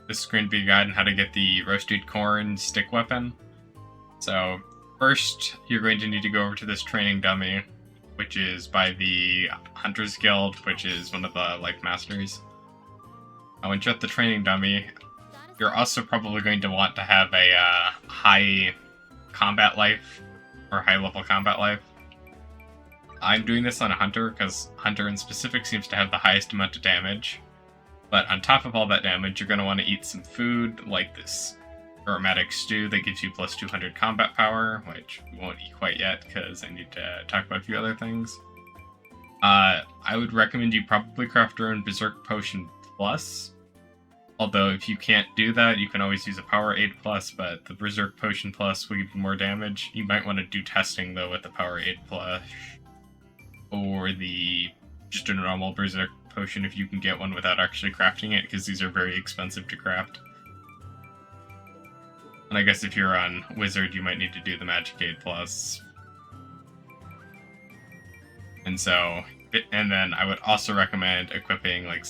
this is going to be a guide on how to get the roasted corn stick weapon. So first, you're going to need to go over to this training dummy, which is by the Hunters Guild, which is one of the like masters. Once you're at the training dummy, you're also probably going to want to have a high combat life, or high level combat life. I'm doing this on a Hunter, because Hunter in specific seems to have the highest amount of damage. But on top of all that damage, you're going to want to eat some food, like this aromatic stew that gives you plus 200 combat power, which we won't eat quite yet, because I need to talk about a few other things. I would recommend you probably craft your own Berserk Potion Plus. Although if you can't do that, you can always use a Powerade Plus, but the Berserk Potion Plus will give you more damage. You might want to do testing, though, with the Powerade Plus. Or just a normal Berserk Potion if you can get one without actually crafting it, because these are very expensive to craft. And I guess if you're on Wizard, you might need to do the Magic Aid Plus. And then I would also recommend equipping like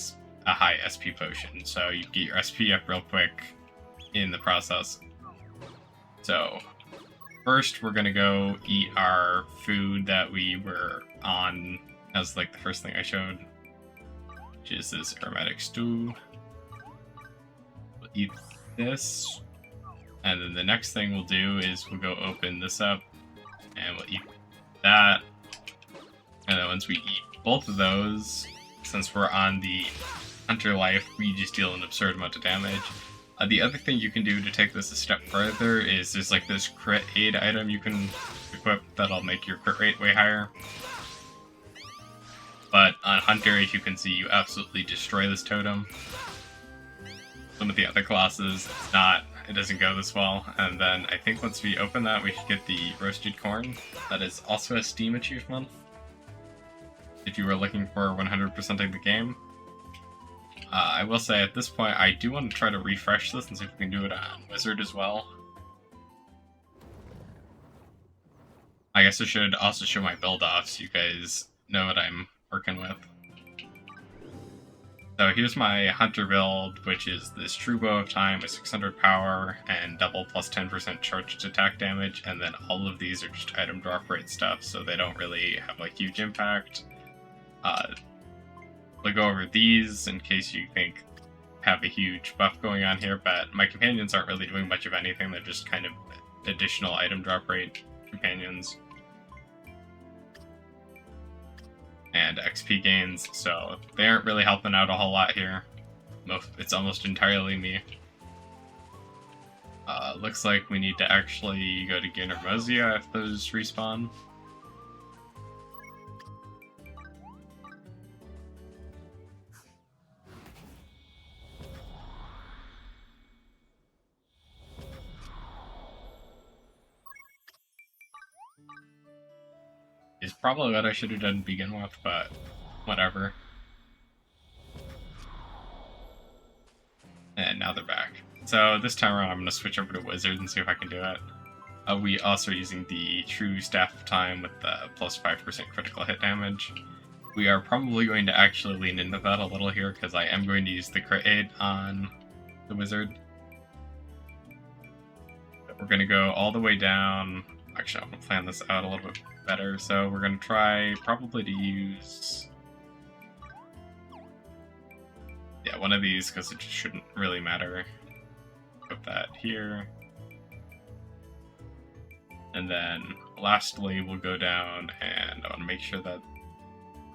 a high SP potion, so you get your SP up real quick in the process. So first we're gonna go eat our food that we were on as like the first thing I showed, which is this aromatic stew. We'll eat this, and then the next thing we'll do is we'll go open this up and we'll eat that. And then once we eat both of those, since we're on the Hunter life, we just deal an absurd amount of damage. The other thing you can do to take this a step further is there's like this crit aid item you can equip that'll make your crit rate way higher. But on Hunter, as you can see, you absolutely destroy this totem. Some of the other classes, it doesn't go this well. And then I think once we open that, we should get the roasted corn. That is also a Steam achievement, if you were looking for 100%ing the game. I will say at this point, I do want to try to refresh this and see if we can do it on Wizard as well. I guess I should also show my build off so you guys know what I'm working with. So here's my Hunter build, which is this True Bow of Time with 600 power and double plus 10% charged attack damage, and then all of these are just item drop rate stuff, so they don't really have like huge impact. We'll go over these in case you think have a huge buff going on here, but my companions aren't really doing much of anything. They're just kind of additional item drop rate companions and XP gains, so they aren't really helping out a whole lot here. It's almost entirely me. Looks like we need to actually go to Ghanermosia if those respawn. Is probably what I should have done to begin with, but whatever. And now they're back. So this time around I'm going to switch over to Wizard and see if I can do it. We also are using the True Staff of Time with the plus 5% critical hit damage. We are probably going to actually lean into that a little here, because I am going to use the crit aid on the Wizard. We're going to go all the way down. Actually, I'm going to plan this out a little bit better. So we're going to try probably to use one of these, because it shouldn't really matter. Put that here. And then lastly, we'll go down and I want to make sure that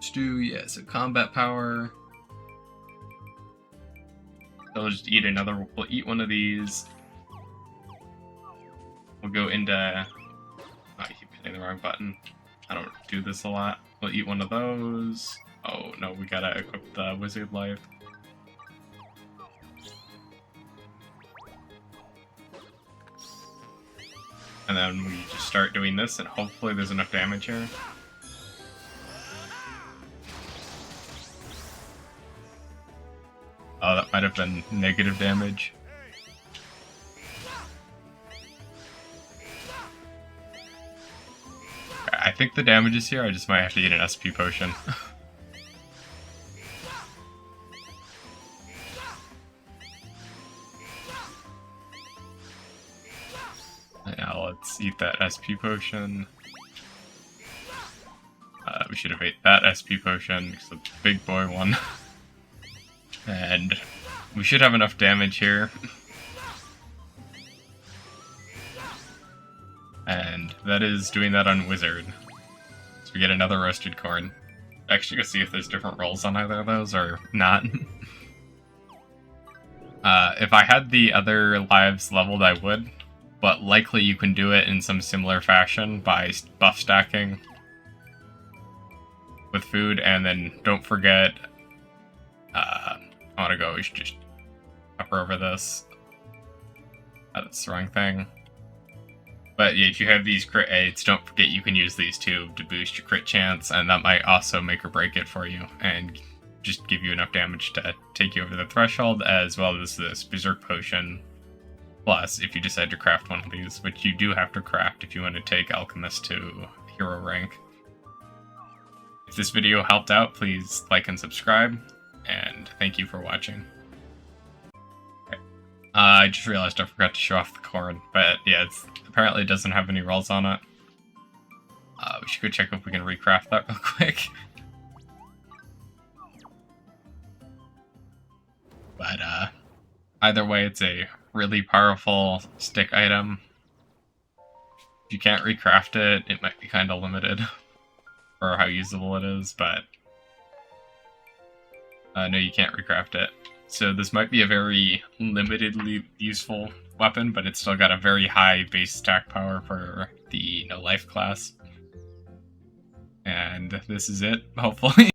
stew, so combat power. So we'll just we'll eat one of these. We'll go into, I keep hitting the wrong button. I don't do this a lot. We'll eat one of those. Oh no, we gotta equip the Wizard Life. And then we just start doing this, and hopefully there's enough damage here. Oh, that might have been negative damage. I think the damage is here, I just might have to get an SP potion. let's eat that SP potion. We should have ate that SP potion, because it's a big boy one. And we should have enough damage here. And that is doing that on Wizard. So we get another roasted corn. Actually, go see if there's different rolls on either of those, or not. If I had the other lives leveled, I would. But likely you can do it in some similar fashion by buff stacking with food, and then don't forget, I want to go just cover over this. That's the wrong thing. But yeah, if you have these crit aids, don't forget you can use these too to boost your crit chance, and that might also make or break it for you, and just give you enough damage to take you over the threshold, as well as this Berserk Potion. Plus, if you decide to craft one of these, which you do have to craft if you want to take Alchemist to hero rank. If this video helped out, please like and subscribe, and thank you for watching. Okay. I just realized I forgot to show off the corn, but yeah, apparently it doesn't have any rolls on it. We should go check if we can recraft that real quick. But either way, it's a really powerful stick item. If you can't recraft it, it might be kind of limited for how usable it is, but no, you can't recraft it. So this might be a very limitedly useful weapon, but it's still got a very high base attack power for the no life class. And this is it, hopefully.